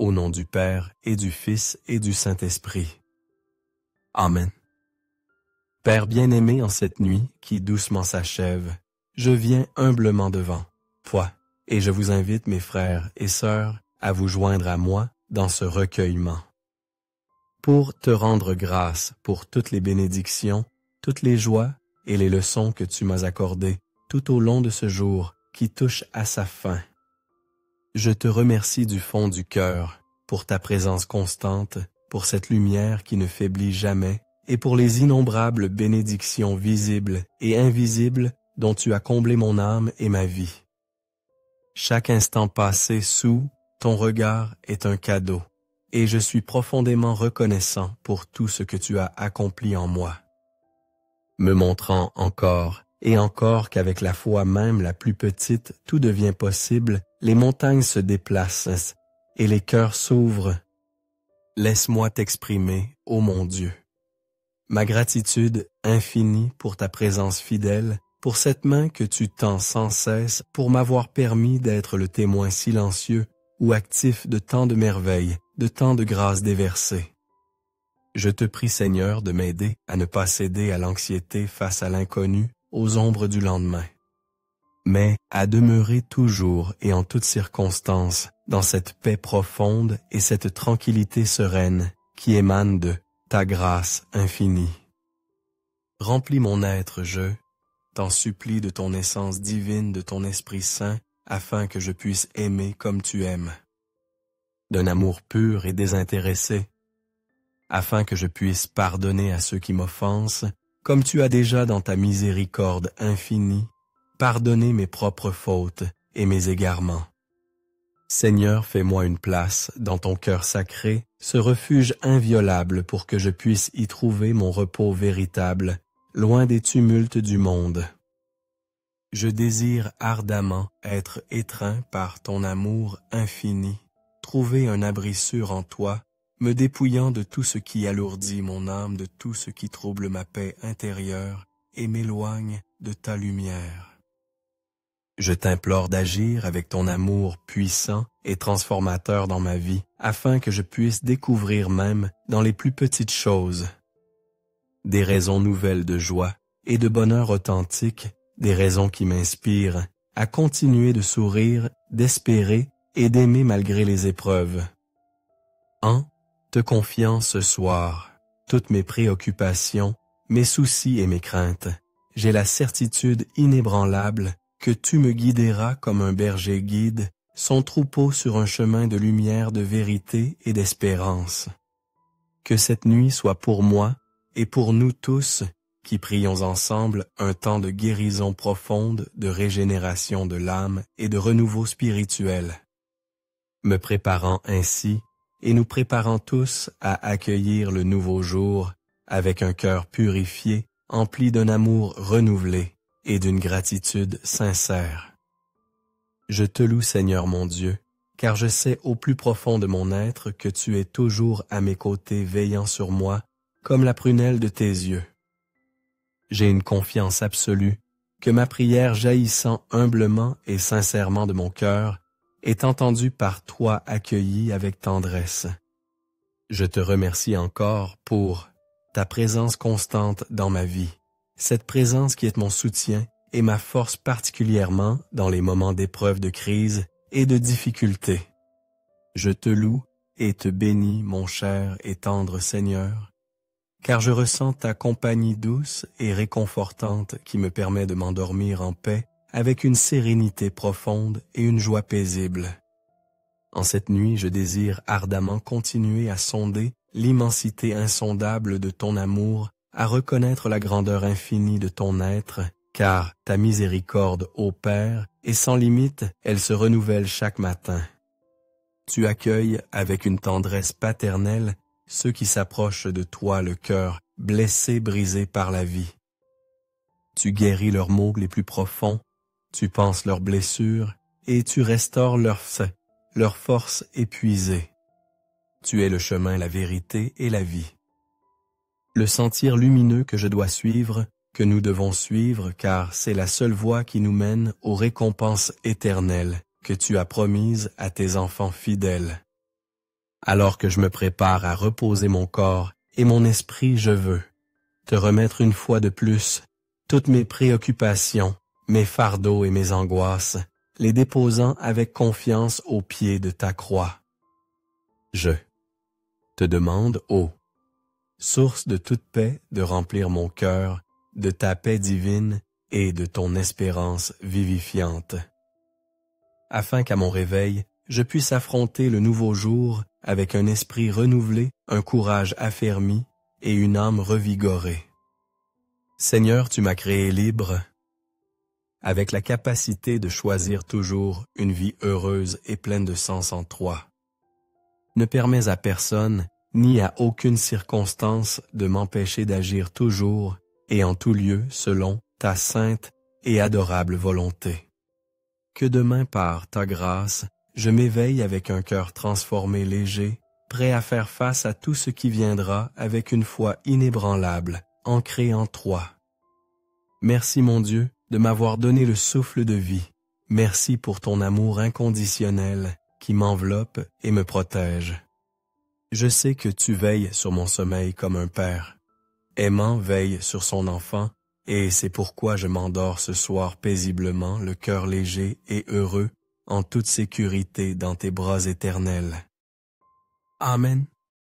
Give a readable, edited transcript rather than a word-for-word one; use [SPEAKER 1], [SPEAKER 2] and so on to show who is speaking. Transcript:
[SPEAKER 1] Au nom du Père et du Fils et du Saint-Esprit. Amen. Père bien-aimé, en cette nuit qui doucement s'achève, je viens humblement devant toi et je vous invite, mes frères et sœurs, à vous joindre à moi dans ce recueillement. Pour te rendre grâce pour toutes les bénédictions, toutes les joies et les leçons que tu m'as accordées tout au long de ce jour qui touche à sa fin. Je te remercie du fond du cœur pour ta présence constante, pour cette lumière qui ne faiblit jamais et pour les innombrables bénédictions visibles et invisibles dont tu as comblé mon âme et ma vie. Chaque instant passé sous ton regard est un cadeau, et je suis profondément reconnaissant pour tout ce que tu as accompli en moi. Me montrant encore et encore qu'avec la foi même la plus petite, tout devient possible, les montagnes se déplacent et les cœurs s'ouvrent. Laisse-moi t'exprimer, ô mon Dieu, ma gratitude infinie pour ta présence fidèle, pour cette main que tu tends sans cesse pour m'avoir permis d'être le témoin silencieux ou actif de tant de merveilles, de tant de grâces déversées. Je te prie, Seigneur, de m'aider à ne pas céder à l'anxiété face à l'inconnu, aux ombres du lendemain, mais à demeurer toujours et en toutes circonstances dans cette paix profonde et cette tranquillité sereine qui émanent de ta grâce infinie. Remplis mon être, je t'en supplie, de ton essence divine, de ton Esprit Saint, afin que je puisse aimer comme tu aimes, d'un amour pur et désintéressé, afin que je puisse pardonner à ceux qui m'offensent, comme tu as déjà dans ta miséricorde infinie, pardonné mes propres fautes et mes égarements. Seigneur, fais-moi une place dans ton cœur sacré, ce refuge inviolable pour que je puisse y trouver mon repos véritable, loin des tumultes du monde. Je désire ardemment être étreint par ton amour infini, trouver un abri sûr en toi, me dépouillant de tout ce qui alourdit mon âme, de tout ce qui trouble ma paix intérieure et m'éloigne de ta lumière. Je t'implore d'agir avec ton amour puissant et transformateur dans ma vie, afin que je puisse découvrir même dans les plus petites choses des raisons nouvelles de joie et de bonheur authentique, des raisons qui m'inspirent à continuer de sourire, d'espérer et d'aimer malgré les épreuves. En te confiant ce soir toutes mes préoccupations, mes soucis et mes craintes, j'ai la certitude inébranlable que tu me guideras comme un berger guide son troupeau sur un chemin de lumière, de vérité et d'espérance. Que cette nuit soit pour moi et pour nous tous qui prions ensemble un temps de guérison profonde, de régénération de l'âme et de renouveau spirituel, me préparant ainsi et nous préparant tous à accueillir le nouveau jour avec un cœur purifié, empli d'un amour renouvelé et d'une gratitude sincère. Je te loue, Seigneur mon Dieu, car je sais au plus profond de mon être que tu es toujours à mes côtés veillant sur moi comme la prunelle de tes yeux. J'ai une confiance absolue que ma prière jaillissant humblement et sincèrement de mon cœur est entendue par toi, accueillie avec tendresse. Je te remercie encore pour ta présence constante dans ma vie, cette présence qui est mon soutien et ma force particulièrement dans les moments d'épreuve, de crise et de difficulté. Je te loue et te bénis, mon cher et tendre Seigneur, car je ressens ta compagnie douce et réconfortante qui me permet de m'endormir en paix avec une sérénité profonde et une joie paisible. En cette nuit, je désire ardemment continuer à sonder l'immensité insondable de ton amour, à reconnaître la grandeur infinie de ton être, car ta miséricorde, ô Père, est sans limite, elle se renouvelle chaque matin. Tu accueilles avec une tendresse paternelle ceux qui s'approchent de toi, le cœur blessé, brisé par la vie. Tu guéris leurs maux les plus profonds, tu panses leurs blessures et tu restaures leur force épuisée. Tu es le chemin, la vérité et la vie. Le sentier lumineux que je dois suivre, que nous devons suivre, car c'est la seule voie qui nous mène aux récompenses éternelles que tu as promises à tes enfants fidèles. Alors que je me prépare à reposer mon corps et mon esprit, je veux te remettre une fois de plus toutes mes préoccupations, mes fardeaux et mes angoisses, les déposant avec confiance aux pieds de ta croix. Je te demande, ô source de toute paix, de remplir mon cœur de ta paix divine et de ton espérance vivifiante, afin qu'à mon réveil, je puisse affronter le nouveau jour avec un esprit renouvelé, un courage affermi et une âme revigorée. Seigneur, tu m'as créé libre, avec la capacité de choisir toujours une vie heureuse et pleine de sens en toi. Ne permets à personne, ni à aucune circonstance, de m'empêcher d'agir toujours et en tout lieu selon ta sainte et adorable volonté. Que demain, par ta grâce, je m'éveille avec un cœur transformé léger, prêt à faire face à tout ce qui viendra avec une foi inébranlable, ancrée en toi. Merci mon Dieu de m'avoir donné le souffle de vie. Merci pour ton amour inconditionnel qui m'enveloppe et me protège. Je sais que tu veilles sur mon sommeil comme un père. Aimant veille sur son enfant, et c'est pourquoi je m'endors ce soir paisiblement, le cœur léger et heureux, en toute sécurité dans tes bras éternels. Amen.